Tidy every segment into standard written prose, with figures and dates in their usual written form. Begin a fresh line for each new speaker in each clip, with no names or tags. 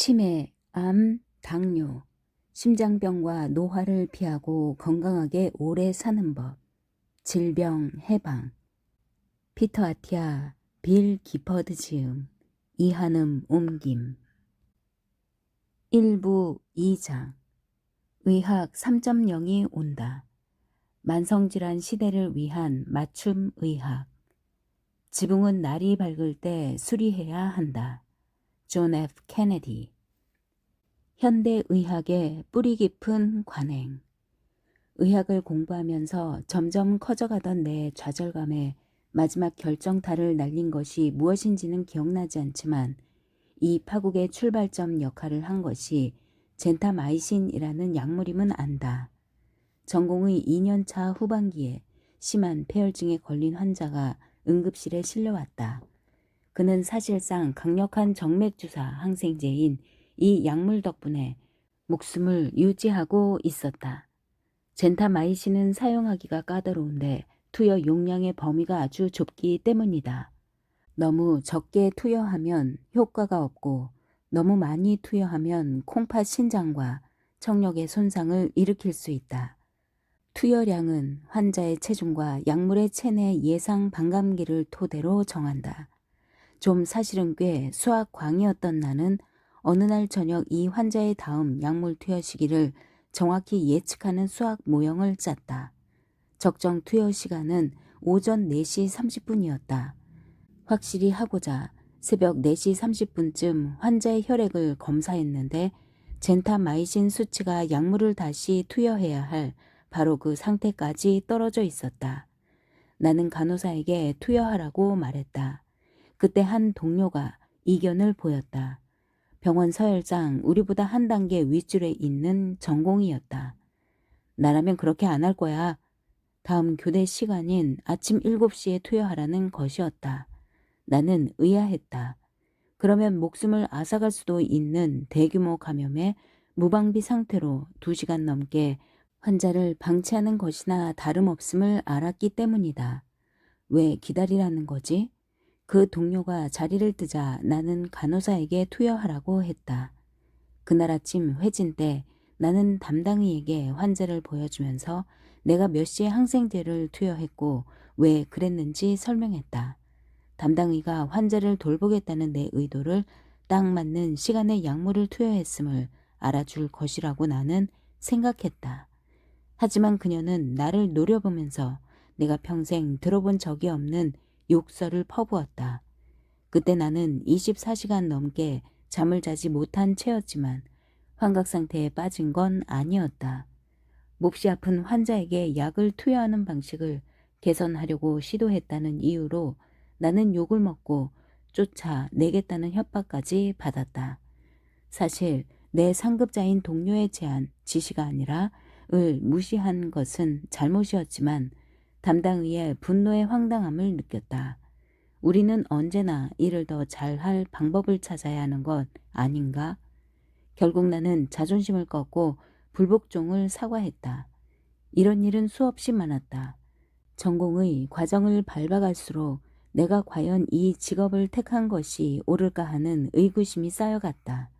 치매, 암, 당뇨, 심장병과 노화를 피하고 건강하게 오래 사는 법, 질병 해방, 피터 아티아, 빌 기퍼드 지음, 이한음 옮김. 1부 2장 의학 3.0이 온다. 만성질환 시대를 위한 맞춤 의학. 지붕은 날이 밝을 때 수리해야 한다. 존 F. 케네디. 현대의학의 뿌리 깊은 관행. 의학을 공부하면서 점점 커져가던 내 좌절감에 마지막 결정타를 날린 것이 무엇인지는 기억나지 않지만 이 파국의 출발점 역할을 한 것이 젠타마이신이라는 약물임은 안다. 전공의 2년차 후반기에 심한 폐혈증에 걸린 환자가 응급실에 실려왔다. 그는 사실상 강력한 정맥주사 항생제인 이 약물 덕분에 목숨을 유지하고 있었다. 젠타마이신은 사용하기가 까다로운데 투여 용량의 범위가 아주 좁기 때문이다. 너무 적게 투여하면 효과가 없고 너무 많이 투여하면 콩팥 신장과 청력의 손상을 일으킬 수 있다. 투여량은 환자의 체중과 약물의 체내 예상 반감기를 토대로 정한다. 좀 사실은 꽤 수학광이었던 나는 어느 날 저녁 이 환자의 다음 약물 투여 시기를 정확히 예측하는 수학 모형을 짰다. 적정 투여 시간은 오전 4시 30분이었다. 확실히 하고자 새벽 4시 30분쯤 환자의 혈액을 검사했는데 젠타마이신 수치가 약물을 다시 투여해야 할 바로 그 상태까지 떨어져 있었다. 나는 간호사에게 투여하라고 말했다. 그때 한 동료가 이견을 보였다. 병원 서열상 우리보다 한 단계 윗줄에 있는 전공이었다. 나라면 그렇게 안 할 거야. 다음 교대 시간인 아침 7시에 투여하라는 것이었다. 나는 의아했다. 그러면 목숨을 앗아갈 수도 있는 대규모 감염에 무방비 상태로 2시간 넘게 환자를 방치하는 것이나 다름없음을 알았기 때문이다. 왜 기다리라는 거지? 그 동료가 자리를 뜨자 나는 간호사에게 투여하라고 했다. 그날 아침 회진 때 나는 담당의에게 환자를 보여주면서 내가 몇 시에 항생제를 투여했고 왜 그랬는지 설명했다. 담당의가 환자를 돌보겠다는 내 의도를 딱 맞는 시간에 약물을 투여했음을 알아줄 것이라고 나는 생각했다. 하지만 그녀는 나를 노려보면서 내가 평생 들어본 적이 없는 욕설을 퍼부었다. 그때 나는 24시간 넘게 잠을 자지 못한 채였지만 환각 상태에 빠진 건 아니었다. 몹시 아픈 환자에게 약을 투여하는 방식을 개선하려고 시도했다는 이유로 나는 욕을 먹고 쫓아내겠다는 협박까지 받았다. 사실 내 상급자인 동료의 제안, 지시가 아니라 을 무시한 것은 잘못이었지만 담당의의 분노의 황당함을 느꼈다. 우리는 언제나 일을 더 잘할 방법을 찾아야 하는 것 아닌가? 결국 나는 자존심을 꺾고 불복종을 사과했다. 이런 일은 수없이 많았다. 전공의 과정을 밟아갈수록 내가 과연 이 직업을 택한 것이 옳을까 하는 의구심이 쌓여갔다.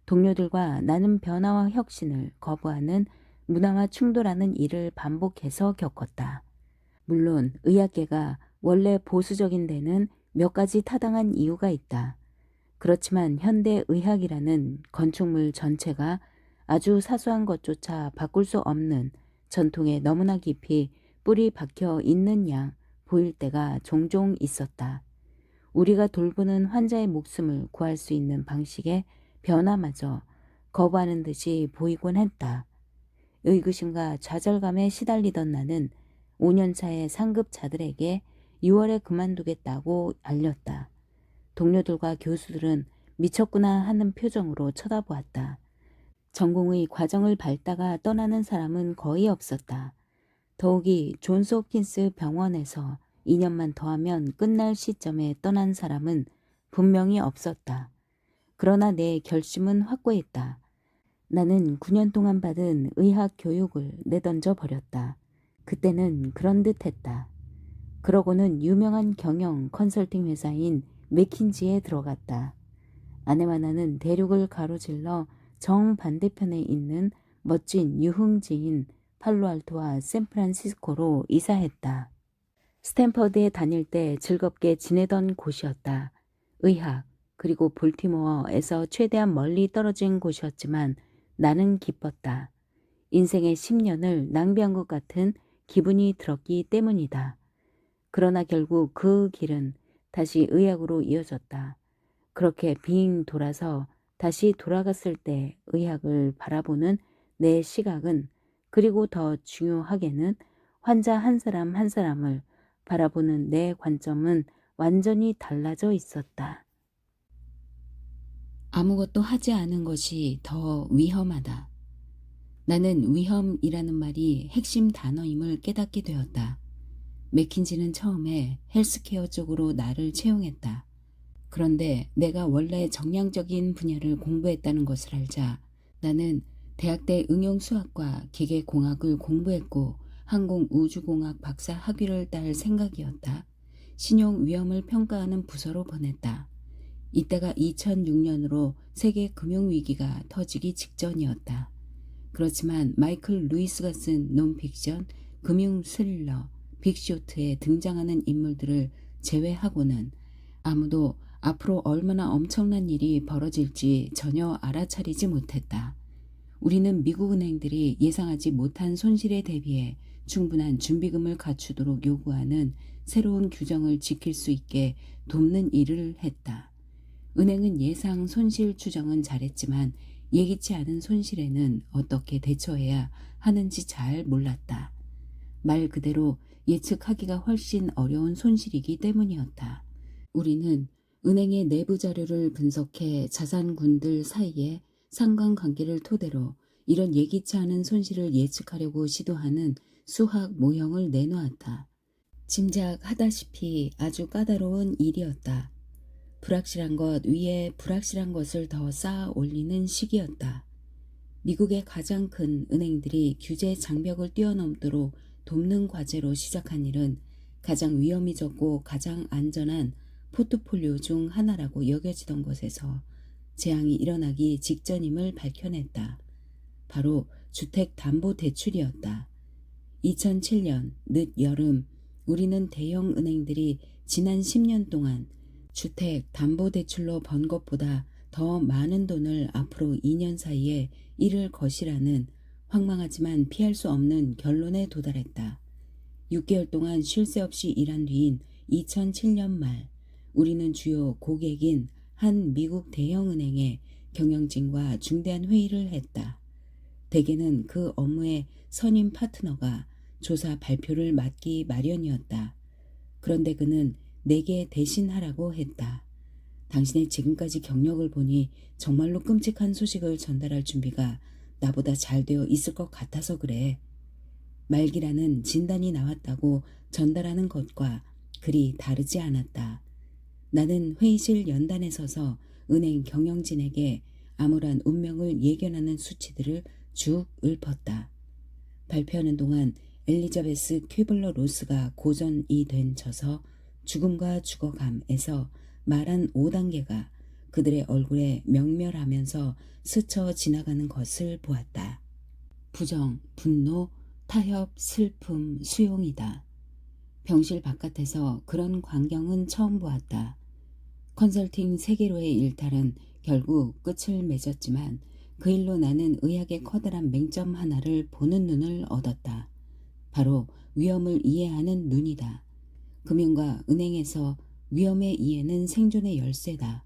동료들과 나는 변화와 혁신을 거부하는 문화와 충돌하는 일을 반복해서 겪었다. 물론 의학계가 원래 보수적인 데는 몇 가지 타당한 이유가 있다. 그렇지만 현대의학이라는 건축물 전체가 아주 사소한 것조차 바꿀 수 없는 전통에 너무나 깊이 뿌리 박혀 있는 양 보일 때가 종종 있었다. 우리가 돌보는 환자의 목숨을 구할 수 있는 방식의 변화마저 거부하는 듯이 보이곤 했다. 의구심과 좌절감에 시달리던 나는 5년차의 상급자들에게 6월에 그만두겠다고 알렸다. 동료들과 교수들은 미쳤구나 하는 표정으로 쳐다보았다. 전공의 과정을 밟다가 떠나는 사람은 거의 없었다. 더욱이 존스 홉킨스 병원에서 2년만 더하면 끝날 시점에 떠난 사람은 분명히 없었다. 그러나 내 결심은 확고했다. 나는 9년 동안 받은 의학 교육을 내던져 버렸다. 그때는 그런 듯 했다. 그러고는 유명한 경영 컨설팅 회사인 맥킨지에 들어갔다. 아내와 나는 대륙을 가로질러 정반대편에 있는 멋진 유흥지인 팔로알토와 샌프란시스코로 이사했다. 스탠퍼드에 다닐 때 즐겁게 지내던 곳이었다. 의학, 그리고 볼티모어에서 최대한 멀리 떨어진 곳이었지만 나는 기뻤다. 인생의 10년을 낭비한 것 같은 기분이 들었기 때문이다. 그러나 결국 그 길은 다시 의학으로 이어졌다. 그렇게 빙 돌아서 다시 돌아갔을 때 의학을 바라보는 내 시각은, 그리고 더 중요하게는 환자 한 사람 한 사람을 바라보는 내 관점은 완전히 달라져 있었다. 아무것도 하지 않은 것이 더 위험하다. 나는 위험이라는 말이 핵심 단어임을 깨닫게 되었다. 맥킨지는 처음에 헬스케어 쪽으로 나를 채용했다. 그런데 내가 원래 정량적인 분야를 공부했다는 것을 알자 나는 대학 때 응용수학과 기계공학을 공부했고 항공우주공학 박사 학위를 딸 생각이었다. 신용위험을 평가하는 부서로 보냈다. 이때가 2006년으로 세계 금융위기가 터지기 직전이었다. 그렇지만 마이클 루이스가 쓴 논픽션, 금융 스릴러, 빅쇼트에 등장하는 인물들을 제외하고는 아무도 앞으로 얼마나 엄청난 일이 벌어질지 전혀 알아차리지 못했다. 우리는 미국 은행들이 예상하지 못한 손실에 대비해 충분한 준비금을 갖추도록 요구하는 새로운 규정을 지킬 수 있게 돕는 일을 했다. 은행은 예상 손실 추정은 잘했지만 예기치 않은 손실에는 어떻게 대처해야 하는지 잘 몰랐다. 말 그대로 예측하기가 훨씬 어려운 손실이기 때문이었다. 우리는 은행의 내부 자료를 분석해 자산군들 사이의 상관관계를 토대로 이런 예기치 않은 손실을 예측하려고 시도하는 수학 모형을 내놓았다. 짐작하다시피 아주 까다로운 일이었다. 불확실한 것 위에 불확실한 것을 더 쌓아 올리는 시기였다. 미국의 가장 큰 은행들이 규제 장벽을 뛰어넘도록 돕는 과제로 시작한 일은 가장 위험이 적고 가장 안전한 포트폴리오 중 하나라고 여겨지던 것에서 재앙이 일어나기 직전임을 밝혀냈다. 바로 주택담보대출이었다. 2007년 늦여름 우리는 대형 은행들이 지난 10년 동안 주택담보대출로 번 것보다 더 많은 돈을 앞으로 2년 사이에 잃을 것이라는 황망하지만 피할 수 없는 결론에 도달했다. 6개월 동안 쉴 새 없이 일한 뒤인 2007년 말 우리는 주요 고객인 한 미국 대형은행의 경영진과 중대한 회의를 했다. 대개는 그 업무의 선임 파트너가 조사 발표를 맡기 마련이었다. 그런데 그는 내게 대신하라고 했다. 당신의 지금까지 경력을 보니 정말로 끔찍한 소식을 전달할 준비가 나보다 잘 되어 있을 것 같아서 그래. 말기라는 진단이 나왔다고 전달하는 것과 그리 다르지 않았다. 나는 회의실 연단에 서서 은행 경영진에게 암울한 운명을 예견하는 수치들을 쭉 읊었다. 발표하는 동안 엘리자베스 퀴블러 로스가 고전이 된 저서 죽음과 죽어감에서 말한 5단계가 그들의 얼굴에 명멸하면서 스쳐 지나가는 것을 보았다. 부정, 분노, 타협, 슬픔, 수용이다. 병실 바깥에서 그런 광경은 처음 보았다. 컨설팅 세계로의 일탈은 결국 끝을 맺었지만 그 일로 나는 의학의 커다란 맹점 하나를 보는 눈을 얻었다. 바로 위험을 이해하는 눈이다. 금융과 은행에서 위험의 이해는 생존의 열쇠다.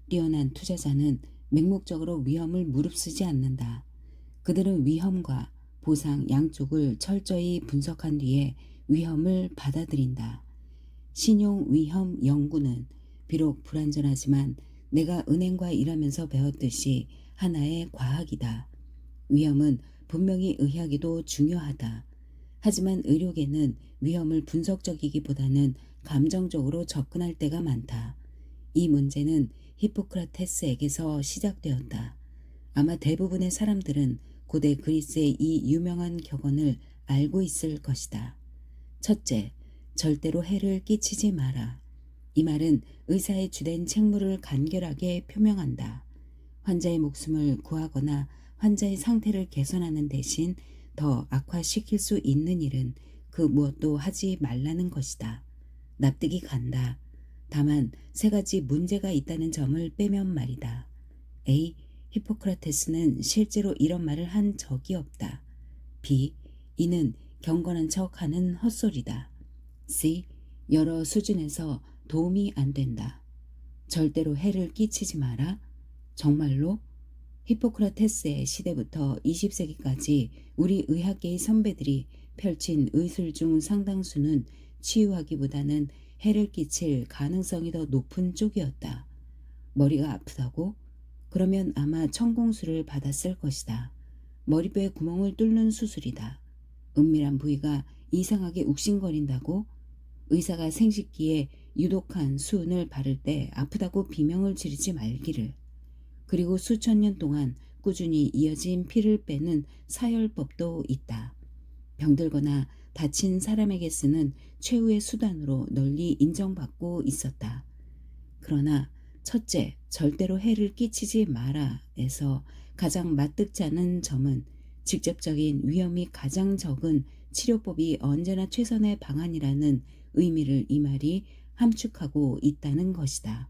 뛰어난 투자자는 맹목적으로 위험을 무릅쓰지 않는다. 그들은 위험과 보상 양쪽을 철저히 분석한 뒤에 위험을 받아들인다. 신용 위험 연구는 비록 불완전하지만 내가 은행과 일하면서 배웠듯이 하나의 과학이다. 위험은 분명히 의학에도 중요하다. 하지만 의료계는 위험을 분석적이기보다는 감정적으로 접근할 때가 많다. 이 문제는 히포크라테스에게서 시작되었다. 아마 대부분의 사람들은 고대 그리스의 이 유명한 격언을 알고 있을 것이다. 첫째, 절대로 해를 끼치지 마라. 이 말은 의사의 주된 책무를 간결하게 표명한다. 환자의 목숨을 구하거나 환자의 상태를 개선하는 대신 더 악화시킬 수 있는 일은 그 무엇도 하지 말라는 것이다. 납득이 간다. 다만 세 가지 문제가 있다는 점을 빼면 말이다. A. 히포크라테스는 실제로 이런 말을 한 적이 없다. B. 이는 경건한 척하는 헛소리다. C. 여러 수준에서 도움이 안 된다. 절대로 해를 끼치지 마라. 정말로? 히포크라테스의 시대부터 20세기까지 우리 의학계의 선배들이 펼친 의술 중 상당수는 치유하기보다는 해를 끼칠 가능성이 더 높은 쪽이었다. 머리가 아프다고? 그러면 아마 천공수를 받았을 것이다. 머리뼈에 구멍을 뚫는 수술이다. 은밀한 부위가 이상하게 욱신거린다고? 의사가 생식기에 유독한 수은을 바를 때 아프다고 비명을 지르지 말기를. 그리고 수천 년 동안 꾸준히 이어진 피를 빼는 사혈법도 있다. 병들거나 다친 사람에게 쓰는 최후의 수단으로 널리 인정받고 있었다. 그러나 첫째, 절대로 해를 끼치지 마라에서 가장 마뜩지 않은 점은 직접적인 위험이 가장 적은 치료법이 언제나 최선의 방안이라는 의미를 이 말이 함축하고 있다는 것이다.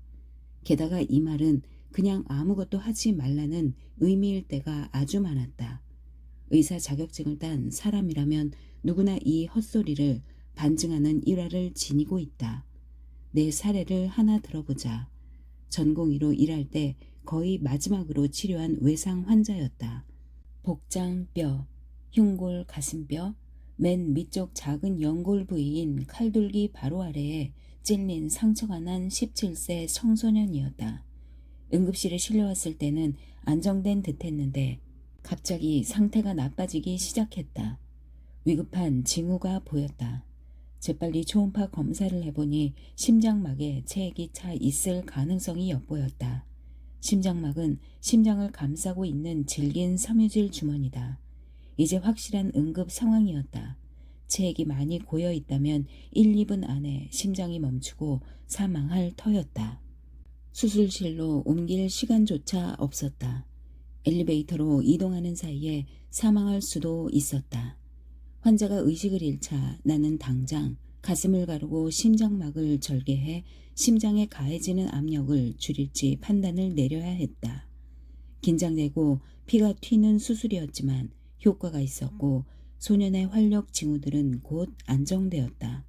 게다가 이 말은 그냥 아무것도 하지 말라는 의미일 때가 아주 많았다. 의사 자격증을 딴 사람이라면 누구나 이 헛소리를 반증하는 일화를 지니고 있다. 내 사례를 하나 들어보자. 전공의로 일할 때 거의 마지막으로 치료한 외상 환자였다. 복장뼈, 흉골 가슴뼈, 맨 밑쪽 작은 연골 부위인 칼둘기 바로 아래에 찔린 상처가 난 17세 청소년이었다. 응급실에 실려왔을 때는 안정된 듯했는데 갑자기 상태가 나빠지기 시작했다. 위급한 징후가 보였다. 재빨리 초음파 검사를 해보니 심장막에 체액이 차 있을 가능성이 엿보였다. 심장막은 심장을 감싸고 있는 질긴 섬유질 주머니다. 이제 확실한 응급 상황이었다. 체액이 많이 고여 있다면 1, 2분 안에 심장이 멈추고 사망할 터였다. 수술실로 옮길 시간조차 없었다. 엘리베이터로 이동하는 사이에 사망할 수도 있었다. 환자가 의식을 잃자 나는 당장 가슴을 가르고 심장막을 절개해 심장에 가해지는 압력을 줄일지 판단을 내려야 했다. 긴장되고 피가 튀는 수술이었지만 효과가 있었고 소년의 활력 징후들은 곧 안정되었다.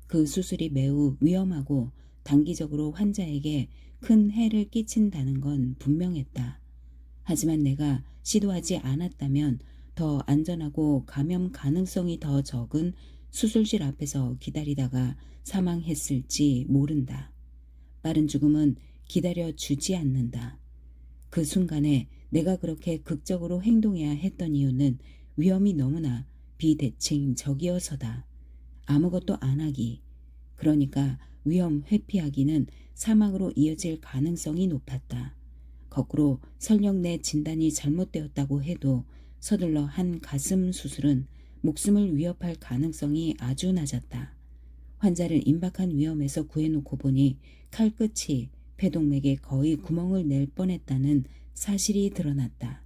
그 수술이 매우 위험하고 단기적으로 환자에게 큰 해를 끼친다는 건 분명했다. 하지만 내가 시도하지 않았다면 더 안전하고 감염 가능성이 더 적은 수술실 앞에서 기다리다가 사망했을지 모른다. 빠른 죽음은 기다려 주지 않는다. 그 순간에 내가 그렇게 극적으로 행동해야 했던 이유는 위험이 너무나 비대칭적이어서다. 아무것도 안 하기. 그러니까 위험 회피하기는 사망으로 이어질 가능성이 높았다. 거꾸로 설령 내 진단이 잘못되었다고 해도 서둘러 한 가슴 수술은 목숨을 위협할 가능성이 아주 낮았다. 환자를 임박한 위험에서 구해놓고 보니 칼끝이 폐동맥에 거의 구멍을 낼 뻔했다는 사실이 드러났다.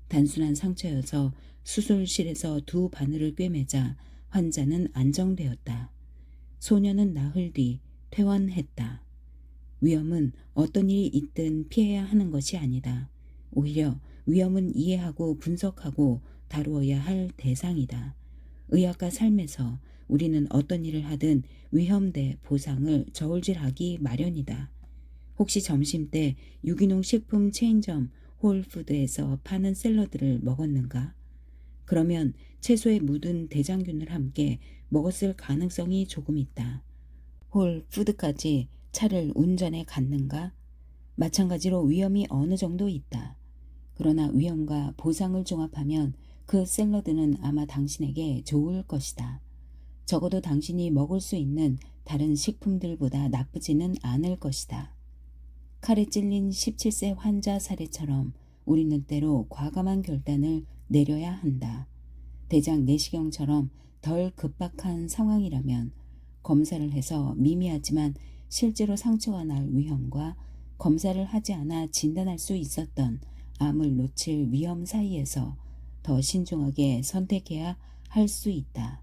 단순한 상처여서 수술실에서 두 바늘을 꿰매자 환자는 안정되었다. 소년은 나흘 뒤 퇴원했다. 위험은 어떤 일이 있든 피해야 하는 것이 아니다. 오히려 위험은 이해하고 분석하고 다루어야 할 대상이다. 의학과 삶에서 우리는 어떤 일을 하든 위험 대 보상을 저울질하기 마련이다. 혹시 점심때 유기농 식품 체인점 홀푸드에서 파는 샐러드를 먹었는가? 그러면 채소에 묻은 대장균을 함께 먹었을 가능성이 조금 있다. 홀푸드까지 차를 운전해 갔는가? 마찬가지로 위험이 어느 정도 있다. 그러나 위험과 보상을 종합하면 그 샐러드는 아마 당신에게 좋을 것이다. 적어도 당신이 먹을 수 있는 다른 식품들보다 나쁘지는 않을 것이다. 칼에 찔린 17세 환자 사례처럼 우리는 때로 과감한 결단을 내려야 한다. 대장 내시경처럼 덜 급박한 상황이라면 검사를 해서 미미하지만 실제로 상처가 날 위험과 검사를 하지 않아 진단할 수 있었던 암을 놓칠 위험 사이에서 더 신중하게 선택해야 할 수 있다.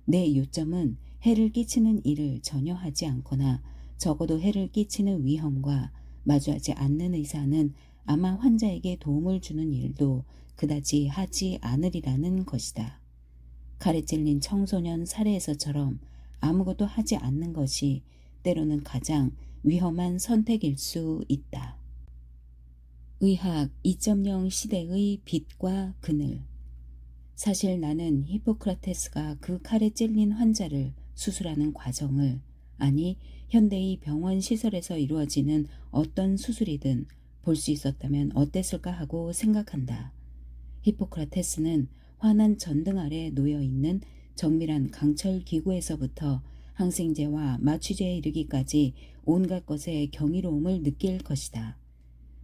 내 요점은 해를 끼치는 일을 전혀 하지 않거나 적어도 해를 끼치는 위험과 마주하지 않는 의사는 아마 환자에게 도움을 주는 일도 그다지 하지 않으리라는 것이다. 칼에 찔린 청소년 사례에서처럼 아무것도 하지 않는 것이 때로는 가장 위험한 선택일 수 있다. 의학 2.0 시대의 빛과 그늘. 사실 나는 히포크라테스가 그 칼에 찔린 환자를 수술하는 과정을, 아니 현대의 병원 시설에서 이루어지는 어떤 수술이든 볼 수 있었다면 어땠을까 하고 생각한다. 히포크라테스는 환한 전등 아래 놓여 있는 정밀한 강철 기구에서부터 항생제와 마취제에 이르기까지 온갖 것에 경이로움을 느낄 것이다.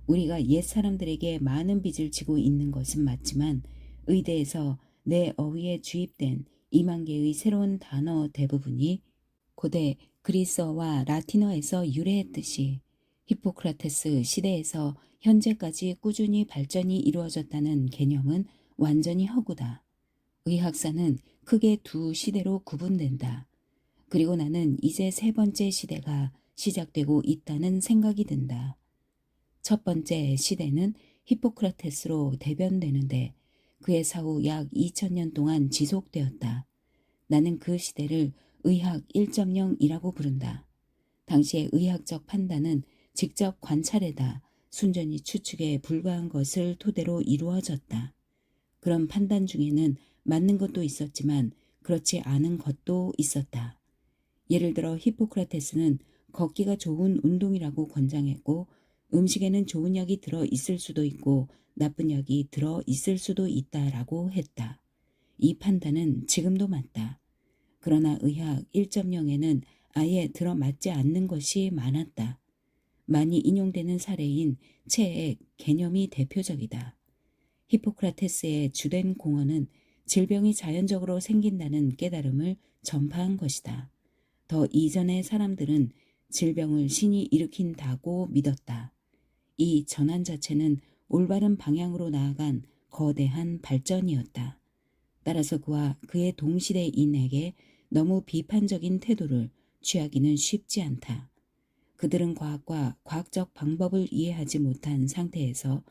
우리가 옛 사람들에게 많은 빚을 지고 있는 것은 맞지만 의대에서 내 어휘에 주입된 2만 개의 새로운 단어 대부분이 고대 그리스어와 라틴어에서 유래했듯이 히포크라테스 시대에서 현재까지 꾸준히 발전이 이루어졌다는 개념은 완전히 허구다. 의학사는 크게 두 시대로 구분된다. 그리고 나는 이제 세 번째 시대가 시작되고 있다는 생각이 든다. 첫 번째 시대는 히포크라테스로 대변되는데 그의 사후 약 2000년 동안 지속되었다. 나는 그 시대를 의학 1.0이라고 부른다. 당시의 의학적 판단은 직접 관찰에다 순전히 추측에 불과한 것을 토대로 이루어졌다. 그런 판단 중에는 맞는 것도 있었지만 그렇지 않은 것도 있었다. 예를 들어 히포크라테스는 걷기가 좋은 운동이라고 권장했고 음식에는 좋은 약이 들어 있을 수도 있고 나쁜 약이 들어 있을 수도 있다라고 했다. 이 판단은 지금도 맞다. 그러나 의학 1.0에는 아예 들어맞지 않는 것이 많았다. 많이 인용되는 사례인 체액 개념이 대표적이다. 히포크라테스의 주된 공언은 질병이 자연적으로 생긴다는 깨달음을 전파한 것이다. 더 이전의 사람들은 질병을 신이 일으킨다고 믿었다. 이 전환 자체는 올바른 방향으로 나아간 거대한 발전이었다. 따라서 그와 그의 동시대인에게 너무 비판적인 태도를 취하기는 쉽지 않다. 그들은 과학과 과학적 방법을 이해하지 못한 상태에서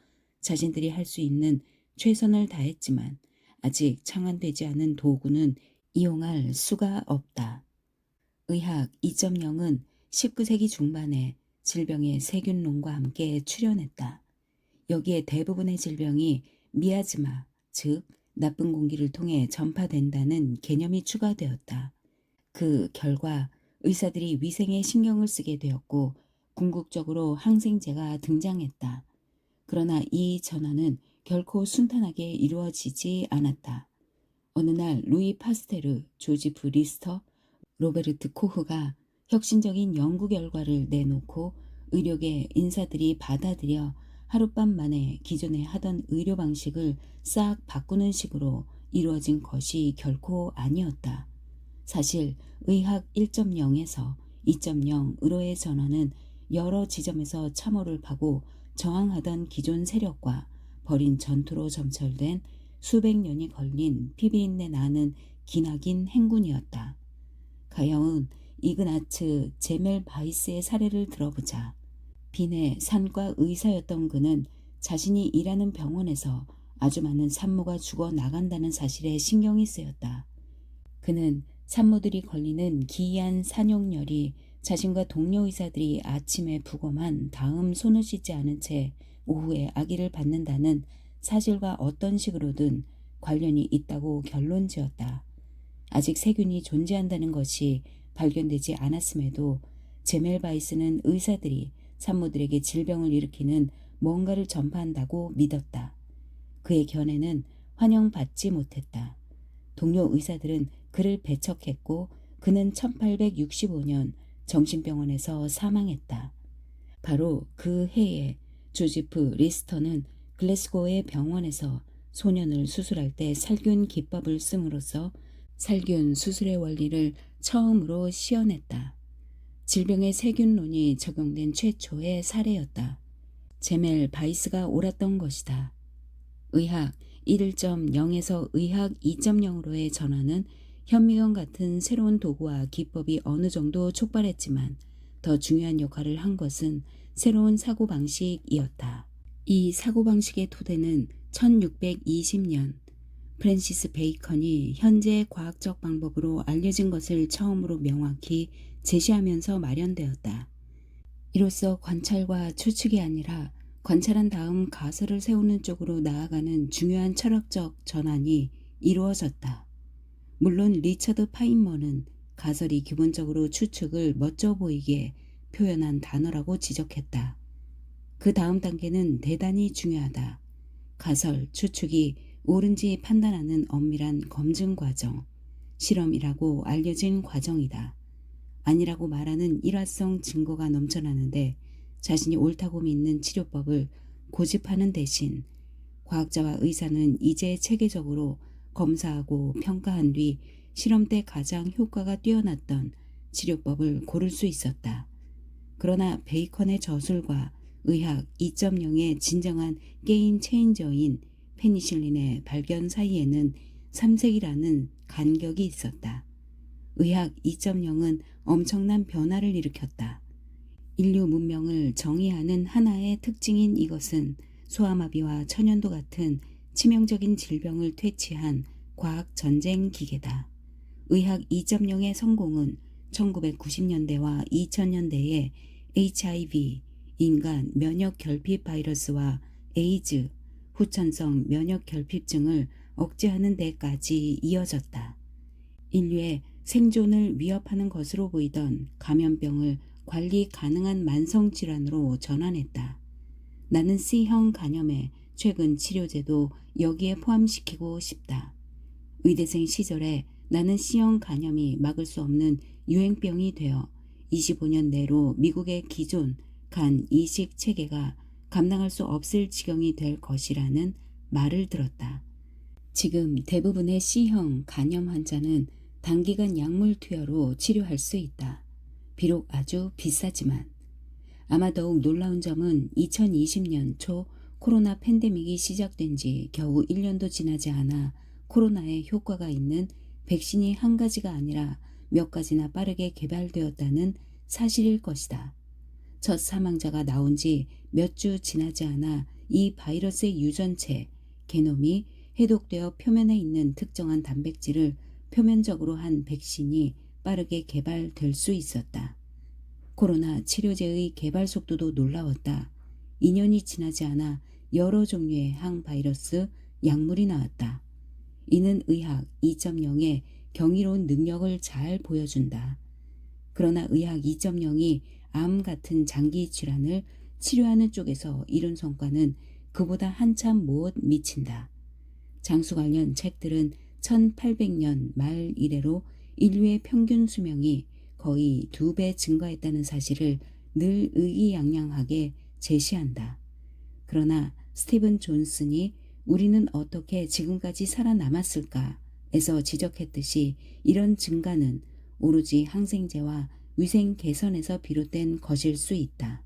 자신들이 할 수 있는 최선을 다했지만 아직 창안되지 않은 도구는 이용할 수가 없다. 의학 2.0은 19세기 중반에 질병의 세균론과 함께 출현했다. 여기에 대부분의 질병이 미아즈마, 즉 나쁜 공기를 통해 전파된다는 개념이 추가되었다. 그 결과 의사들이 위생에 신경을 쓰게 되었고 궁극적으로 항생제가 등장했다. 그러나 이 전환은 결코 순탄하게 이루어지지 않았다. 어느 날 루이 파스테르, 조지프 리스터, 로베르트 코흐가 혁신적인 연구 결과를 내놓고 의료계 인사들이 받아들여 하룻밤 만에 기존에 하던 의료 방식을 싹 바꾸는 식으로 이루어진 것이 결코 아니었다. 사실 의학 1.0에서 2.0으로의 전환은 여러 지점에서 참호를 파고 저항하던 기존 세력과 벌인 전투로 점철된 수백 년이 걸린 피비린내 나는 기나긴 행군이었다. 가영은 이그나츠 제멜바이스의 사례를 들어보자. 빈의 산과 의사였던 그는 자신이 일하는 병원에서 아주 많은 산모가 죽어 나간다는 사실에 신경이 쓰였다. 그는 산모들이 걸리는 기이한 산용열이 자신과 동료 의사들이 아침에 부검한 다음 손을 씻지 않은 채 오후에 아기를 받는다는 사실과 어떤 식으로든 관련이 있다고 결론지었다. 아직 세균이 존재한다는 것이 발견되지 않았음에도 제멜바이스는 의사들이 산모들에게 질병을 일으키는 뭔가를 전파한다고 믿었다. 그의 견해는 환영받지 못했다. 동료 의사들은 그를 배척했고 그는 1865년 정신병원에서 사망했다. 바로 그 해에 조지프 리스터는 글래스고의 병원에서 소년을 수술할 때 살균 기법을 씀으로써 살균 수술의 원리를 처음으로 시연했다. 질병의 세균론이 적용된 최초의 사례였다. 제멜 바이스가 옳았던 것이다. 의학 1.0에서 의학 2.0으로의 전환은 현미경 같은 새로운 도구와 기법이 어느 정도 촉발했지만 더 중요한 역할을 한 것은 새로운 사고방식이었다. 이 사고방식의 토대는 1620년 프랜시스 베이컨이 현재 과학적 방법으로 알려진 것을 처음으로 명확히 제시하면서 마련되었다. 이로써 관찰과 추측이 아니라 관찰한 다음 가설을 세우는 쪽으로 나아가는 중요한 철학적 전환이 이루어졌다. 물론 리처드 파인머는 가설이 기본적으로 추측을 멋져 보이게 표현한 단어라고 지적했다. 그 다음 단계는 대단히 중요하다. 가설, 추측이 옳은지 판단하는 엄밀한 검증 과정, 실험이라고 알려진 과정이다. 아니라고 말하는 일화성 증거가 넘쳐나는데 자신이 옳다고 믿는 치료법을 고집하는 대신 과학자와 의사는 이제 체계적으로 검사하고 평가한 뒤 실험 때 가장 효과가 뛰어났던 치료법을 고를 수 있었다. 그러나 베이컨의 저술과 의학 2.0의 진정한 게임 체인저인 페니실린의 발견 사이에는 3세기라는 간격이 있었다. 의학 2.0은 엄청난 변화를 일으켰다. 인류 문명을 정의하는 하나의 특징인 이것은 소아마비와 천연두 같은 치명적인 질병을 퇴치한 과학 전쟁 기계다. 의학 2.0의 성공은 1990년대와 2000년대에 HIV, 인간 면역 결핍 바이러스와 에이즈, 후천성 면역 결핍증을 억제하는 데까지 이어졌다. 인류의 생존을 위협하는 것으로 보이던 감염병을 관리 가능한 만성질환으로 전환했다. 나는 C형 간염의 최근 치료제도 여기에 포함시키고 싶다. 의대생 시절에 나는 C형 간염이 막을 수 없는 유행병이 되어 25년 내로 미국의 기존 간 이식 체계가 감당할 수 없을 지경이 될 것이라는 말을 들었다. 지금 대부분의 C형 간염 환자는 단기간 약물 투여로 치료할 수 있다. 비록 아주 비싸지만. 아마 더욱 놀라운 점은 2020년 초 코로나 팬데믹이 시작된 지 겨우 1년도 지나지 않아 코로나에 효과가 있는 백신이 한 가지가 아니라 몇 가지나 빠르게 개발되었다는 사실일 것이다. 첫 사망자가 나온 지 몇 주 지나지 않아 이 바이러스의 유전체, 게놈이 해독되어 표면에 있는 특정한 단백질을 표면적으로 한 백신이 빠르게 개발될 수 있었다. 코로나 치료제의 개발 속도도 놀라웠다. 2년이 지나지 않아 여러 종류의 항바이러스 약물이 나왔다. 이는 의학 2.0의 경이로운 능력을 잘 보여준다. 그러나 의학 2.0이 암 같은 장기 질환을 치료하는 쪽에서 이룬 성과는 그보다 한참 못 미친다. 장수 관련 책들은 1800년 말 이래로 인류의 평균 수명이 거의 2배 증가했다는 사실을 늘 의기양양하게 제시한다. 그러나 스티븐 존슨이 우리는 어떻게 지금까지 살아남았을까에서 지적했듯이 이런 증가는 오로지 항생제와 위생 개선에서 비롯된 것일 수 있다.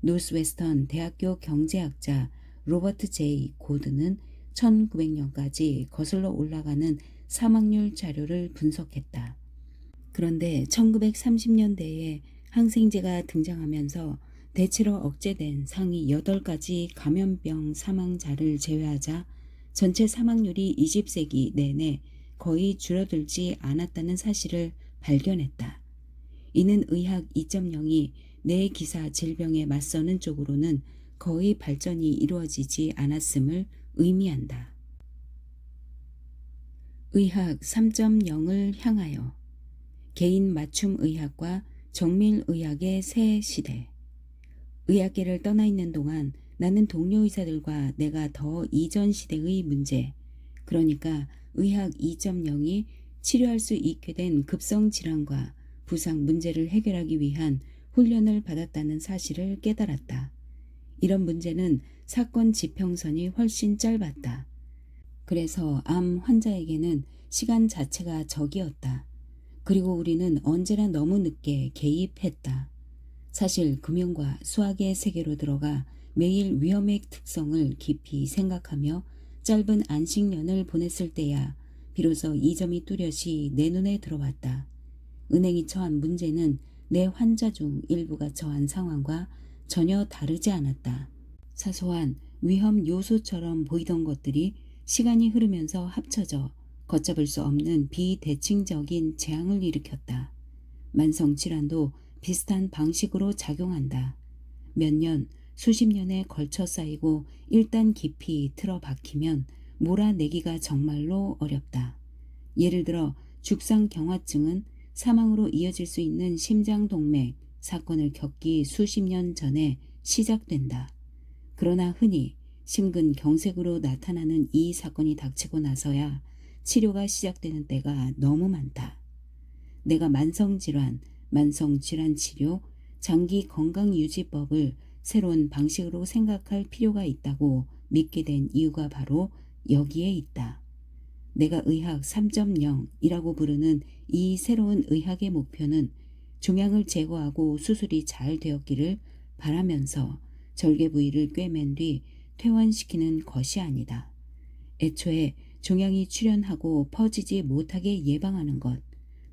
노스웨스턴 대학교 경제학자 로버트 제이 고드는 1900년까지 거슬러 올라가는 사망률 자료를 분석했다. 그런데 1930년대에 항생제가 등장하면서 대체로 억제된 상위 8가지 감염병 사망자를 제외하자 전체 사망률이 20세기 내내 거의 줄어들지 않았다는 사실을 발견했다. 이는 의학 2.0이 뇌기사 질병에 맞서는 쪽으로는 거의 발전이 이루어지지 않았음을 의미한다. 의학 3.0을 향하여 개인 맞춤 의학과 정밀 의학의 새 시대. 의학계를 떠나 있는 동안 나는 동료 의사들과 내가 더 이전 시대의 문제, 그러니까 의학 2.0이 치료할 수 있게 된 급성 질환과 부상 문제를 해결하기 위한 훈련을 받았다는 사실을 깨달았다. 이런 문제는 사건 지평선이 훨씬 짧았다. 그래서 암 환자에게는 시간 자체가 적이었다. 그리고 우리는 언제나 너무 늦게 개입했다. 사실 금융과 수학의 세계로 들어가 매일 위험의 특성을 깊이 생각하며 짧은 안식년을 보냈을 때야 비로소 이 점이 뚜렷이 내 눈에 들어왔다. 은행이 처한 문제는 내 환자 중 일부가 처한 상황과 전혀 다르지 않았다. 사소한 위험 요소처럼 보이던 것들이 시간이 흐르면서 합쳐져 걷잡을 수 없는 비대칭적인 재앙을 일으켰다. 만성질환도 비슷한 방식으로 작용한다. 몇 년, 수십 년에 걸쳐 쌓이고 일단 깊이 틀어박히면 몰아내기가 정말로 어렵다. 예를 들어 죽상경화증은 사망으로 이어질 수 있는 심장동맥 사건을 겪기 수십 년 전에 시작된다. 그러나 흔히 심근경색으로 나타나는 이 사건이 닥치고 나서야 치료가 시작되는 때가 너무 많다. 내가 만성질환, 만성질환 치료, 장기 건강유지법을 새로운 방식으로 생각할 필요가 있다고 믿게 된 이유가 바로 여기에 있다. 내가 의학 3.0이라고 부르는 이 새로운 의학의 목표는 종양을 제거하고 수술이 잘 되었기를 바라면서 절개 부위를 꿰맨 뒤 퇴원시키는 것이 아니다. 애초에 종양이 출현하고 퍼지지 못하게 예방하는 것,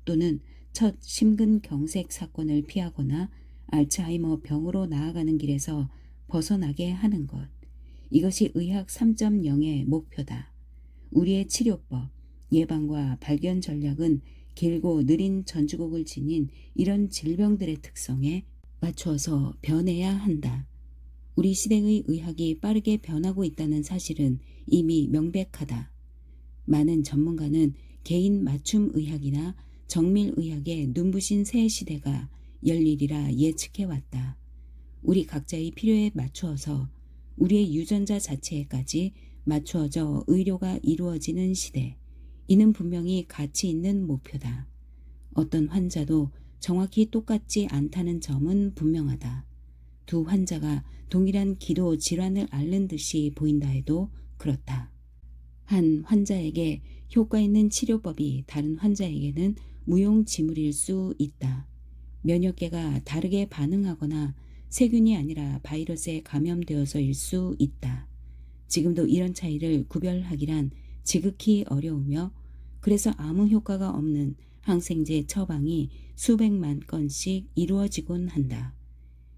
또는 첫 심근경색 사건을 피하거나 알츠하이머 병으로 나아가는 길에서 벗어나게 하는 것. 이것이 의학 3.0의 목표다. 우리의 치료법, 예방과 발견 전략은 길고 느린 전주곡을 지닌 이런 질병들의 특성에 맞추어서 변해야 한다. 우리 시대의 의학이 빠르게 변하고 있다는 사실은 이미 명백하다. 많은 전문가는 개인 맞춤 의학이나 정밀 의학의 눈부신 새 시대가 열리리라 예측해왔다. 우리 각자의 필요에 맞추어서 우리의 유전자 자체에까지 맞추어져 의료가 이루어지는 시대. 이는 분명히 가치 있는 목표다. 어떤 환자도 정확히 똑같지 않다는 점은 분명하다. 두 환자가 동일한 기도 질환을 앓는 듯이 보인다 해도 그렇다. 한 환자에게 효과 있는 치료법이 다른 환자에게는 무용지물일 수 있다. 면역계가 다르게 반응하거나 세균이 아니라 바이러스에 감염되어서일 수 있다. 지금도 이런 차이를 구별하기란 지극히 어려우며 그래서 아무 효과가 없는 항생제 처방이 수백만 건씩 이루어지곤 한다.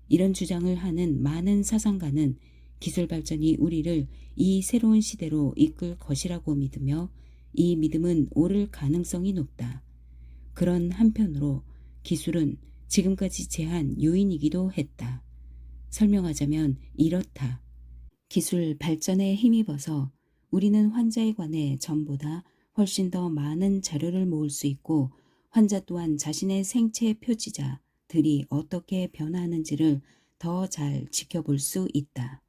이런 주장을 하는 많은 사상가는 기술 발전이 우리를 이 새로운 시대로 이끌 것이라고 믿으며 이 믿음은 옳을 가능성이 높다. 그런 한편으로 기술은 지금까지 제한 요인이기도 했다. 설명하자면 이렇다. 기술 발전에 힘입어서 우리는 환자에 관해 전보다 훨씬 더 많은 자료를 모을 수 있고 환자 또한 자신의 생체 표지자들이 어떻게 변화하는지를 더 잘 지켜볼 수 있다.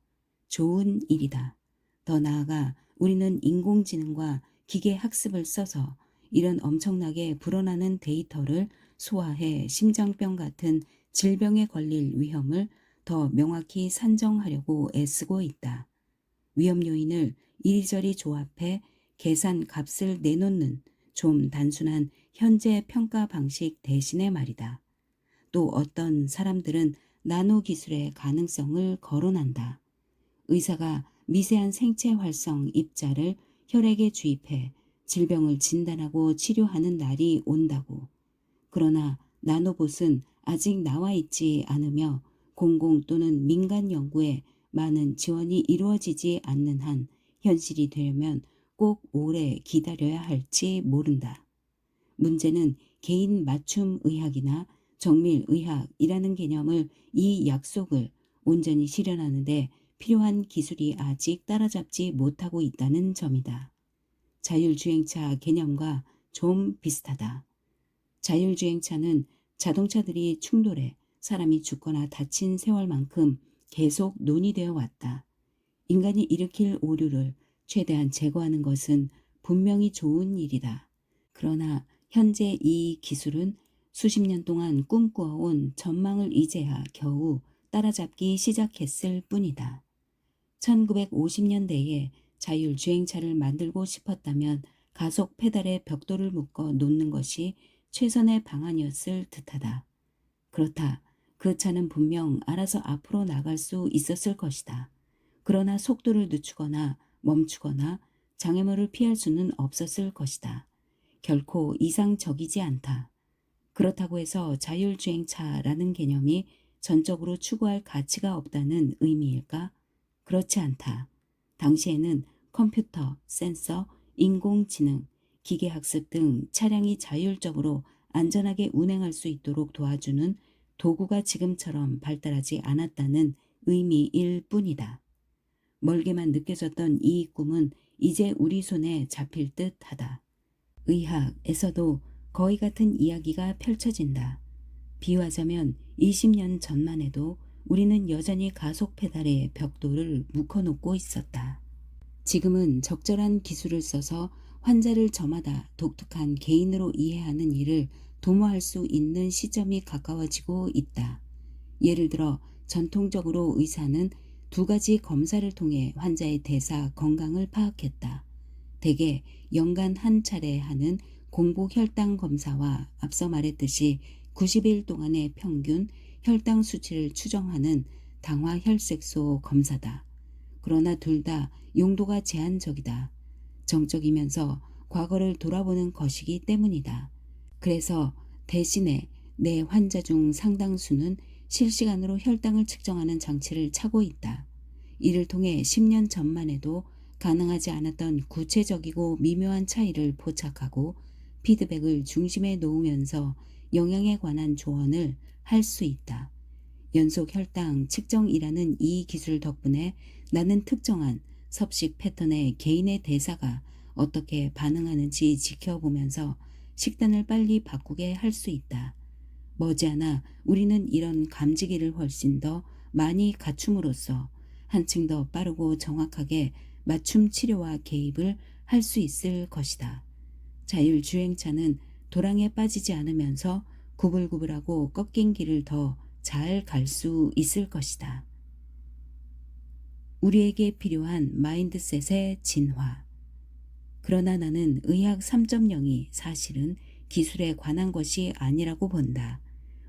좋은 일이다. 더 나아가 우리는 인공지능과 기계 학습을 써서 이런 엄청나게 불어나는 데이터를 소화해 심장병 같은 질병에 걸릴 위험을 더 명확히 산정하려고 애쓰고 있다. 위험 요인을 이리저리 조합해 계산 값을 내놓는 좀 단순한 현재 평가 방식 대신에 말이다. 또 어떤 사람들은 나노 기술의 가능성을 거론한다. 의사가 미세한 생체 활성 입자를 혈액에 주입해 질병을 진단하고 치료하는 날이 온다고. 그러나 나노봇은 아직 나와 있지 않으며 공공 또는 민간 연구에 많은 지원이 이루어지지 않는 한 현실이 되려면 꼭 오래 기다려야 할지 모른다. 문제는 개인 맞춤 의학이나 정밀 의학이라는 개념을 이 약속을 온전히 실현하는데 필요한 기술이 아직 따라잡지 못하고 있다는 점이다. 자율주행차 개념과 좀 비슷하다. 자율주행차는 자동차들이 충돌해 사람이 죽거나 다친 세월만큼 계속 논의되어 왔다. 인간이 일으킬 오류를 최대한 제거하는 것은 분명히 좋은 일이다. 그러나 현재 이 기술은 수십 년 동안 꿈꾸어온 전망을 이제야 겨우 따라잡기 시작했을 뿐이다. 1950년대에 자율주행차를 만들고 싶었다면 가속 페달에 벽돌을 묶어 놓는 것이 최선의 방안이었을 듯하다. 그렇다. 그 차는 분명 알아서 앞으로 나갈 수 있었을 것이다. 그러나 속도를 늦추거나 멈추거나 장애물을 피할 수는 없었을 것이다. 결코 이상적이지 않다. 그렇다고 해서 자율주행차라는 개념이 전적으로 추구할 가치가 없다는 의미일까? 그렇지 않다. 당시에는 컴퓨터, 센서, 인공지능, 기계학습 등 차량이 자율적으로 안전하게 운행할 수 있도록 도와주는 도구가 지금처럼 발달하지 않았다는 의미일 뿐이다. 멀게만 느껴졌던 이 꿈은 이제 우리 손에 잡힐 듯하다. 의학에서도 거의 같은 이야기가 펼쳐진다. 비유하자면 20년 전만 해도 우리는 여전히 가속 페달에 벽돌을 묶어놓고 있었다. 지금은 적절한 기술을 써서 환자를 저마다 독특한 개인으로 이해하는 일을 도모할 수 있는 시점이 가까워지고 있다. 예를 들어 전통적으로 의사는 2가지 검사를 통해 환자의 대사 건강을 파악했다. 대개 연간 한 차례 하는 공복 혈당 검사와 앞서 말했듯이 90일 동안의 평균 혈당 수치를 추정하는 당화 혈색소 검사다. 그러나 둘 다 용도가 제한적이다. 정적이면서 과거를 돌아보는 것이기 때문이다. 그래서 대신에 내 환자 중 상당수는 실시간으로 혈당을 측정하는 장치를 차고 있다. 이를 통해 10년 전만 해도 가능하지 않았던 구체적이고 미묘한 차이를 포착하고 피드백을 중심에 놓으면서 영양에 관한 조언을 할 수 있다. 연속 혈당 측정이라는 이 기술 덕분에 나는 특정한 섭식 패턴의 개인의 대사가 어떻게 반응하는지 지켜보면서 식단을 빨리 바꾸게 할 수 있다. 머지않아 우리는 이런 감지기를 훨씬 더 많이 갖춤으로써 한층 더 빠르고 정확하게 맞춤 치료와 개입을 할 수 있을 것이다. 자율주행차는 도랑에 빠지지 않으면서 구불구불하고 꺾인 길을 더 잘 갈 수 있을 것이다. 우리에게 필요한 마인드셋의 진화. 그러나 나는 의학 3.0이 사실은 기술에 관한 것이 아니라고 본다.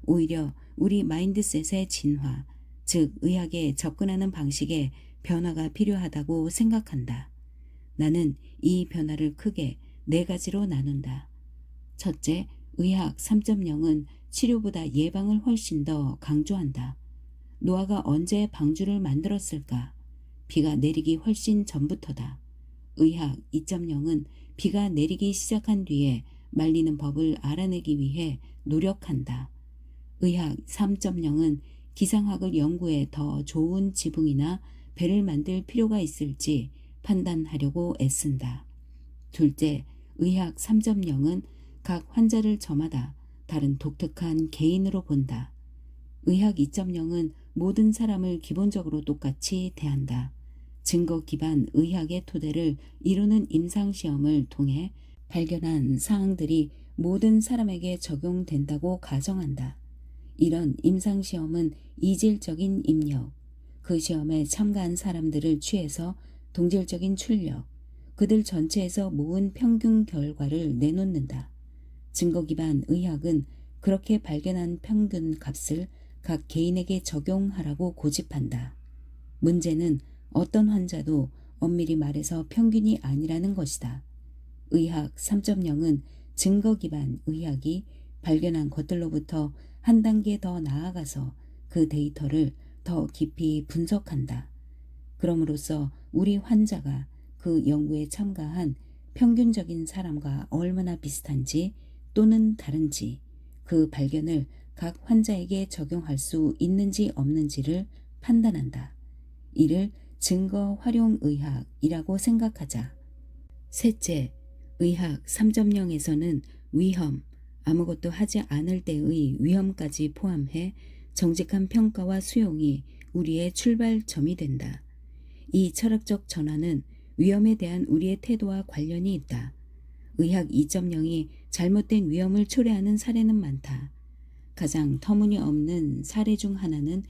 오히려 우리 마인드셋의 진화, 즉 의학에 접근하는 방식에 변화가 필요하다고 생각한다. 나는 이 변화를 크게 4가지로 나눈다. 첫째, 의학 3.0은 치료보다 예방을 훨씬 더 강조한다. 노아가 언제 방주를 만들었을까? 비가 내리기 훨씬 전부터다. 의학 2.0은 비가 내리기 시작한 뒤에 말리는 법을 알아내기 위해 노력한다. 의학 3.0은 기상학을 연구해 더 좋은 지붕이나 배를 만들 필요가 있을지 판단하려고 애쓴다. 둘째, 의학 3.0은 각 환자를 저마다 다른 독특한 개인으로 본다. 의학 2.0은 모든 사람을 기본적으로 똑같이 대한다. 증거 기반 의학의 토대를 이루는 임상시험을 통해 발견한 사항들이 모든 사람에게 적용된다고 가정한다. 이런 임상시험은 이질적인 입력, 그 시험에 참가한 사람들을 취해서 동질적인 출력, 그들 전체에서 모은 평균 결과를 내놓는다. 증거 기반 의학은 그렇게 발견한 평균 값을 각 개인에게 적용하라고 고집한다. 문제는 어떤 환자도 엄밀히 말해서 평균이 아니라는 것이다. 의학 3.0은 증거 기반 의학이 발견한 것들로부터 한 단계 더 나아가서 그 데이터를 더 깊이 분석한다. 그럼으로써 우리 환자가 그 연구에 참가한 평균적인 사람과 얼마나 비슷한지 또는 다른지, 그 발견을 각 환자에게 적용할 수 있는지 없는지를 판단한다. 이를 증거 활용 의학이라고 생각하자. 셋째, 의학 3.0에서는 위험, 아무것도 하지 않을 때의 위험까지 포함해 정직한 평가와 수용이 우리의 출발점이 된다. 이 철학적 전환은 위험에 대한 우리의 태도와 관련이 있다. 의학 2.0이 잘못된 위험을 초래하는 사례는 많다. 가장 터무니없는 사례 중 하나는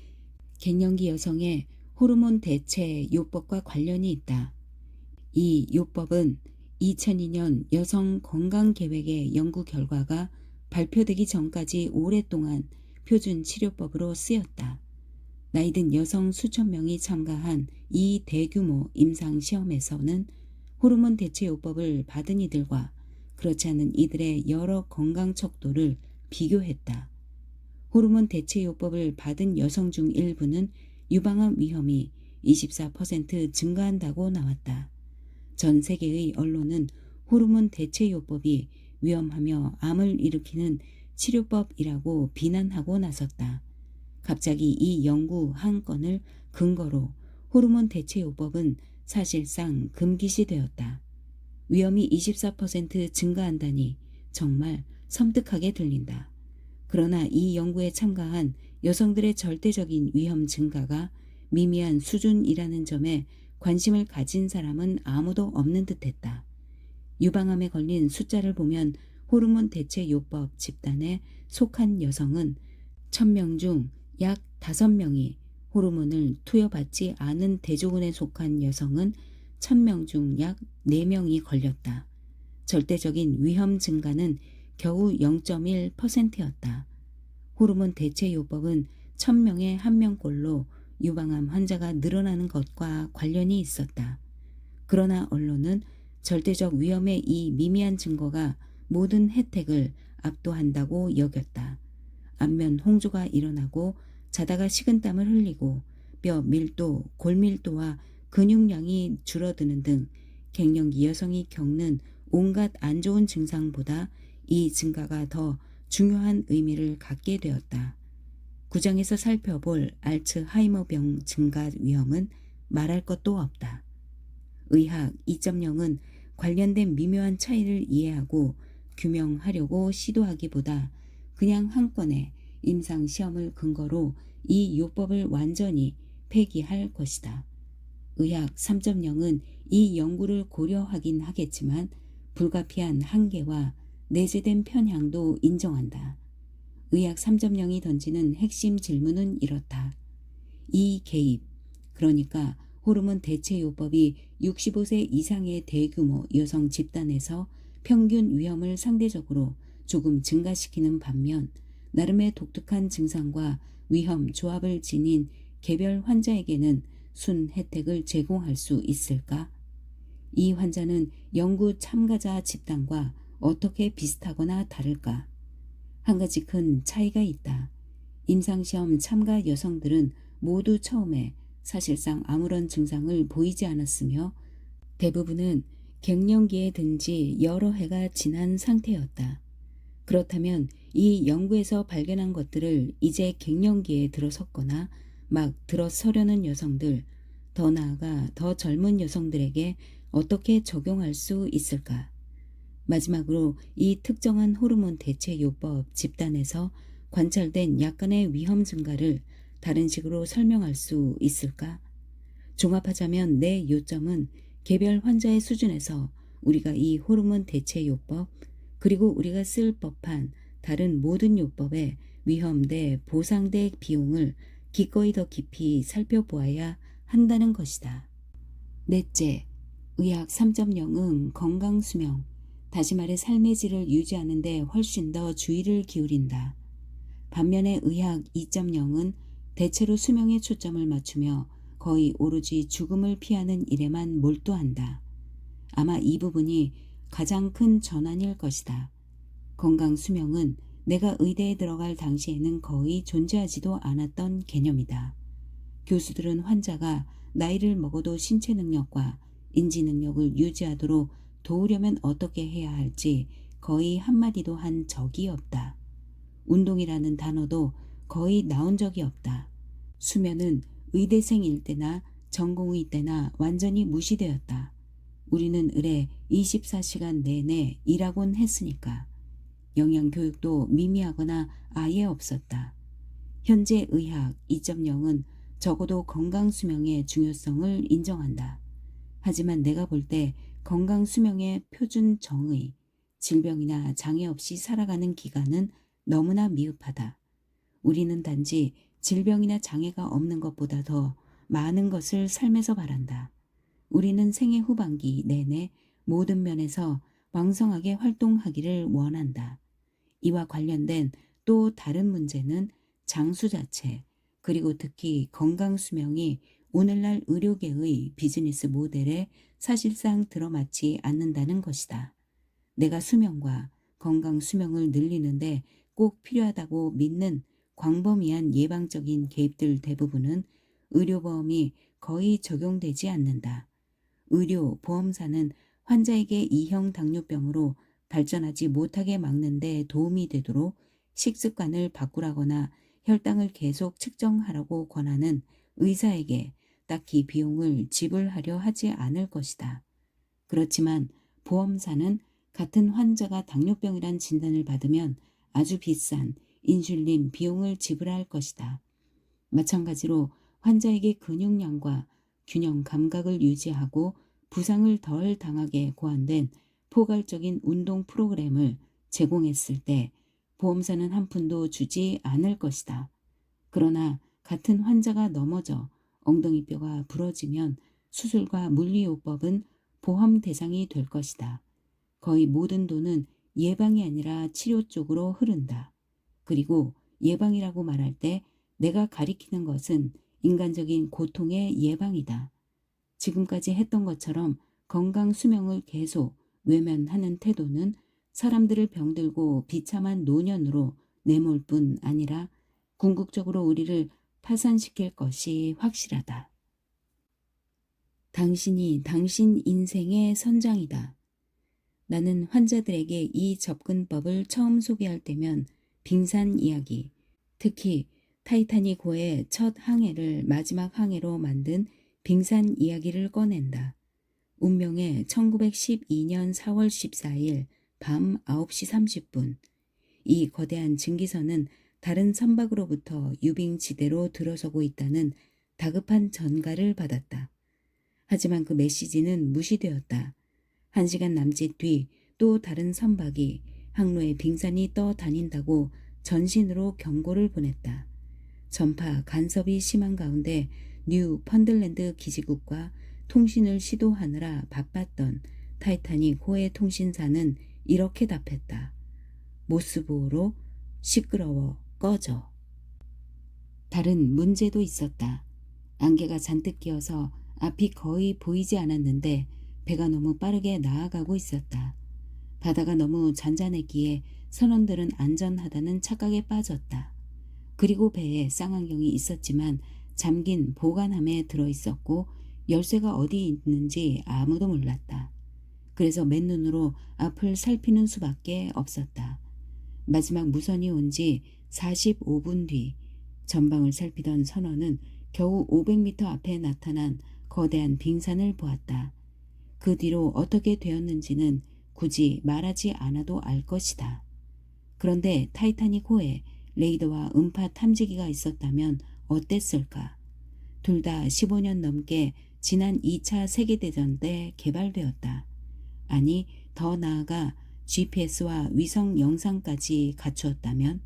갱년기 여성의 호르몬 대체 요법과 관련이 있다. 이 요법은 2002년 여성 건강 계획의 연구 결과가 발표되기 전까지 오랫동안 표준 치료법으로 쓰였다. 나이든 여성 수천 명이 참가한 이 대규모 임상시험에서는 호르몬 대체요법을 받은 이들과 그렇지 않은 이들의 여러 건강 척도를 비교했다. 호르몬 대체요법을 받은 여성 중 일부는 유방암 위험이 24% 증가한다고 나왔다. 전 세계의 언론은 호르몬 대체요법이 위험하며 암을 일으키는 치료법이라고 비난하고 나섰다. 갑자기 이 연구 한 건을 근거로 호르몬 대체요법은 사실상 금기시되었다. 위험이 24% 증가한다니 정말 섬뜩하게 들린다. 그러나 이 연구에 참가한 여성들의 절대적인 위험 증가가 미미한 수준이라는 점에 관심을 가진 사람은 아무도 없는 듯했다. 유방암에 걸린 숫자를 보면 호르몬 대체요법 집단에 속한 여성은 1000명 중 약 5명이, 호르몬을 투여받지 않은 대조군에 속한 여성은 1000명 중 약 4명이 걸렸다. 절대적인 위험 증가는 겨우 0.1%였다. 호르몬 대체요법은 1000명에 1명꼴로 유방암 환자가 늘어나는 것과 관련이 있었다. 그러나 언론은 절대적 위험의 이 미미한 증거가 모든 혜택을 압도한다고 여겼다. 안면 홍조가 일어나고 자다가 식은땀을 흘리고 뼈 밀도, 골밀도와 근육량이 줄어드는 등 갱년기 여성이 겪는 온갖 안 좋은 증상보다 이 증가가 더 중요한 의미를 갖게 되었다. 구장에서 살펴볼 알츠하이머병 증가 위험은 말할 것도 없다. 의학 2.0은 관련된 미묘한 차이를 이해하고 규명하려고 시도하기보다 그냥 한 건의 임상시험을 근거로 이 요법을 완전히 폐기할 것이다. 의학 3.0은 이 연구를 고려하긴 하겠지만 불가피한 한계와 내재된 편향도 인정한다. 의학 3.0이 던지는 핵심 질문은 이렇다. 이 개입, 그러니까 호르몬 대체요법이 65세 이상의 대규모 여성 집단에서 평균 위험을 상대적으로 조금 증가시키는 반면 나름의 독특한 증상과 위험 조합을 지닌 개별 환자에게는 순 혜택을 제공할 수 있을까? 이 환자는 연구 참가자 집단과 어떻게 비슷하거나 다를까? 한 가지 큰 차이가 있다. 임상시험 참가 여성들은 모두 처음에 사실상 아무런 증상을 보이지 않았으며 대부분은 갱년기에 든 지 여러 해가 지난 상태였다. 그렇다면 이 연구에서 발견한 것들을 이제 갱년기에 들어섰거나 막 들어서려는 여성들, 더 나아가 더 젊은 여성들에게 어떻게 적용할 수 있을까? 마지막으로 이 특정한 호르몬 대체요법 집단에서 관찰된 약간의 위험 증가를 다른 식으로 설명할 수 있을까? 종합하자면 내 요점은 개별 환자의 수준에서 우리가 이 호르몬 대체요법 그리고 우리가 쓸 법한 다른 모든 요법의 위험 대 보상 대 비용을 기꺼이 더 깊이 살펴보아야 한다는 것이다. 넷째, 의학 3.0은 건강수명, 다시 말해 삶의 질을 유지하는 데 훨씬 더 주의를 기울인다. 반면에 의학 2.0은 대체로 수명에 초점을 맞추며 거의 오로지 죽음을 피하는 일에만 몰두한다. 아마 이 부분이 가장 큰 전환일 것이다. 건강수명은 내가 의대에 들어갈 당시에는 거의 존재하지도 않았던 개념이다. 교수들은 환자가 나이를 먹어도 신체 능력과 인지 능력을 유지하도록 도우려면 어떻게 해야 할지 거의 한마디도 한 적이 없다. 운동이라는 단어도 거의 나온 적이 없다. 수면은 의대생일 때나 전공의 때나 완전히 무시되었다. 우리는 의뢰 24시간 내내 일하곤 했으니까. 영양교육도 미미하거나 아예 없었다. 현재 의학 2.0은 적어도 건강수명의 중요성을 인정한다. 하지만 내가 볼 때 건강수명의 표준 정의, 질병이나 장애 없이 살아가는 기간은 너무나 미흡하다. 우리는 단지 질병이나 장애가 없는 것보다 더 많은 것을 삶에서 바란다. 우리는 생애 후반기 내내 모든 면에서 왕성하게 활동하기를 원한다. 이와 관련된 또 다른 문제는 장수 자체, 그리고 특히 건강 수명이 오늘날 의료계의 비즈니스 모델에 사실상 들어맞지 않는다는 것이다. 내가 수명과 건강 수명을 늘리는데 꼭 필요하다고 믿는 광범위한 예방적인 개입들 대부분은 의료보험이 거의 적용되지 않는다. 의료보험사는 환자에게 2형 당뇨병으로 발전하지 못하게 막는 데 도움이 되도록 식습관을 바꾸라거나 혈당을 계속 측정하라고 권하는 의사에게 딱히 비용을 지불하려 하지 않을 것이다. 그렇지만 보험사는 같은 환자가 당뇨병이란 진단을 받으면 아주 비싼 인슐린 비용을 지불할 것이다. 마찬가지로 환자에게 근육량과 균형 감각을 유지하고 부상을 덜 당하게 고안된 포괄적인 운동 프로그램을 제공했을 때 보험사는 한 푼도 주지 않을 것이다. 그러나 같은 환자가 넘어져 엉덩이뼈가 부러지면 수술과 물리요법은 보험 대상이 될 것이다. 거의 모든 돈은 예방이 아니라 치료 쪽으로 흐른다. 그리고 예방이라고 말할 때 내가 가리키는 것은 인간적인 고통의 예방이다. 지금까지 했던 것처럼 건강 수명을 계속 외면하는 태도는 사람들을 병들고 비참한 노년으로 내몰 뿐 아니라 궁극적으로 우리를 파산시킬 것이 확실하다. 당신이 당신 인생의 선장이다. 나는 환자들에게 이 접근법을 처음 소개할 때면 빙산 이야기, 특히 타이타닉호의 첫 항해를 마지막 항해로 만든 빙산 이야기를 꺼낸다. 운명의 1912년 4월 14일 밤 9시 30분. 이 거대한 증기선은 다른 선박으로부터 유빙지대로 들어서고 있다는 다급한 전가를 받았다. 하지만 그 메시지는 무시되었다. 1시간 남짓 뒤 또 다른 선박이 항로에 빙산이 떠다닌다고 전신으로 경고를 보냈다. 전파 간섭이 심한 가운데 뉴 펀들랜드 기지국과 통신을 시도하느라 바빴던 타이타닉 호의 통신사는 이렇게 답했다. 모스보로 시끄러워 꺼져. 다른 문제도 있었다. 안개가 잔뜩 끼어서 앞이 거의 보이지 않았는데 배가 너무 빠르게 나아가고 있었다. 바다가 너무 잔잔했기에 선원들은 안전하다는 착각에 빠졌다. 그리고 배에 쌍안경이 있었지만 잠긴 보관함에 들어있었고 열쇠가 어디 있는지 아무도 몰랐다. 그래서 맨눈으로 앞을 살피는 수밖에 없었다. 마지막 무선이 온 지 45분 뒤 전방을 살피던 선원은 겨우 500m 앞에 나타난 거대한 빙산을 보았다. 그 뒤로 어떻게 되었는지는 굳이 말하지 않아도 알 것이다. 그런데 타이타닉 호에 레이더와 음파 탐지기가 있었다면 어땠을까? 둘 다 15년 넘게 지난 2차 세계대전 때 개발되었다. 아니, 더 나아가 GPS와 위성 영상까지 갖추었다면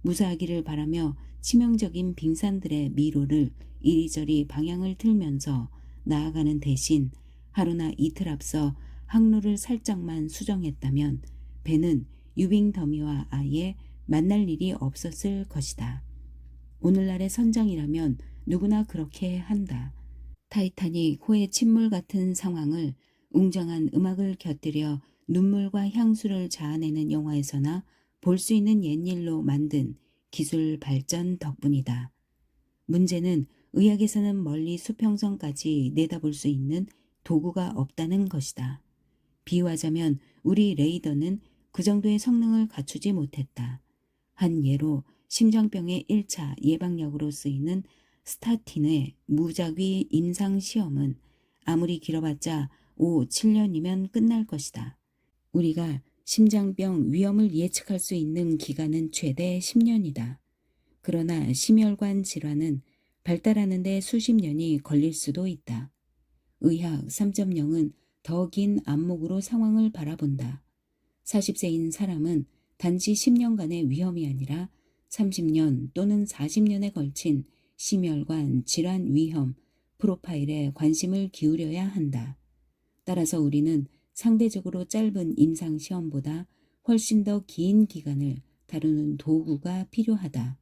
무사하기를 바라며 치명적인 빙산들의 미로를 이리저리 방향을 틀면서 나아가는 대신 하루나 이틀 앞서 항로를 살짝만 수정했다면 배는 유빙 더미와 아예 만날 일이 없었을 것이다. 오늘날의 선장이라면 누구나 그렇게 한다. 타이타닉 호의 침몰 같은 상황을 웅장한 음악을 곁들여 눈물과 향수를 자아내는 영화에서나 볼 수 있는 옛일로 만든 기술 발전 덕분이다. 문제는 의학에서는 멀리 수평선까지 내다볼 수 있는 도구가 없다는 것이다. 비유하자면 우리 레이더는 그 정도의 성능을 갖추지 못했다. 한 예로 심장병의 1차 예방약으로 쓰이는 스타틴의 무작위 임상시험은 아무리 길어봤자 5, 7년이면 끝날 것이다. 우리가 심장병 위험을 예측할 수 있는 기간은 최대 10년이다. 그러나 심혈관 질환은 발달하는 데 수십 년이 걸릴 수도 있다. 의학 3.0은 더 긴 안목으로 상황을 바라본다. 40세인 사람은 단지 10년간의 위험이 아니라 30년 또는 40년에 걸친 심혈관 질환 위험 프로파일에 관심을 기울여야 한다. 따라서 우리는 상대적으로 짧은 임상시험보다 훨씬 더 긴 기간을 다루는 도구가 필요하다.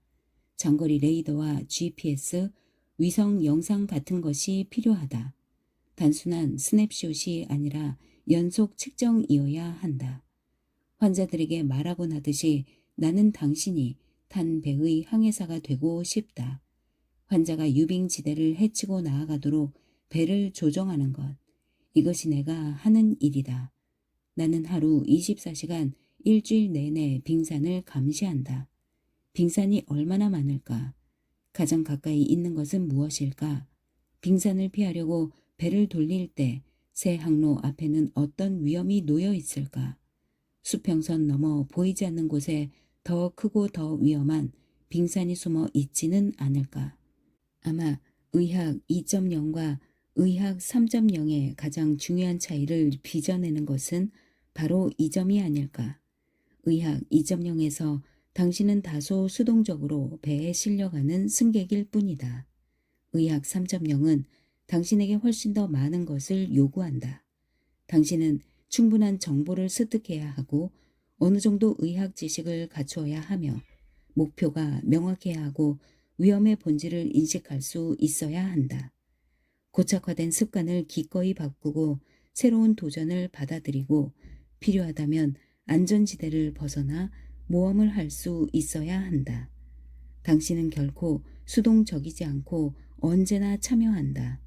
장거리 레이더와 GPS, 위성 영상 같은 것이 필요하다. 단순한 스냅샷이 아니라 연속 측정이어야 한다. 환자들에게 말하곤 하듯이 나는 당신이 탄 배의 항해사가 되고 싶다. 환자가 유빙지대를 헤치고 나아가도록 배를 조정하는 것. 이것이 내가 하는 일이다. 나는 하루 24시간 일주일 내내 빙산을 감시한다. 빙산이 얼마나 많을까? 가장 가까이 있는 것은 무엇일까? 빙산을 피하려고 배를 돌릴 때 새 항로 앞에는 어떤 위험이 놓여 있을까? 수평선 너머 보이지 않는 곳에 더 크고 더 위험한 빙산이 숨어 있지는 않을까? 아마 의학 2.0과 의학 3.0의 가장 중요한 차이를 빚어내는 것은 바로 이 점이 아닐까. 의학 2.0에서 당신은 다소 수동적으로 배에 실려가는 승객일 뿐이다. 의학 3.0은 당신에게 훨씬 더 많은 것을 요구한다. 당신은 충분한 정보를 습득해야 하고 어느 정도 의학 지식을 갖추어야 하며 목표가 명확해야 하고 위험의 본질을 인식할 수 있어야 한다. 고착화된 습관을 기꺼이 바꾸고 새로운 도전을 받아들이고 필요하다면 안전지대를 벗어나 모험을 할 수 있어야 한다. 당신은 결코 수동적이지 않고 언제나 참여한다.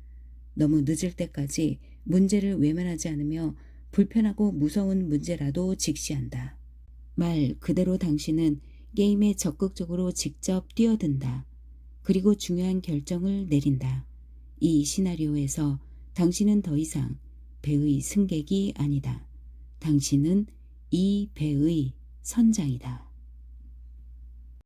너무 늦을 때까지 문제를 외면하지 않으며 불편하고 무서운 문제라도 직시한다. 말 그대로 당신은 게임에 적극적으로 직접 뛰어든다. 그리고 중요한 결정을 내린다. 이 시나리오에서 당신은 더 이상 배의 승객이 아니다. 당신은 이 배의 선장이다.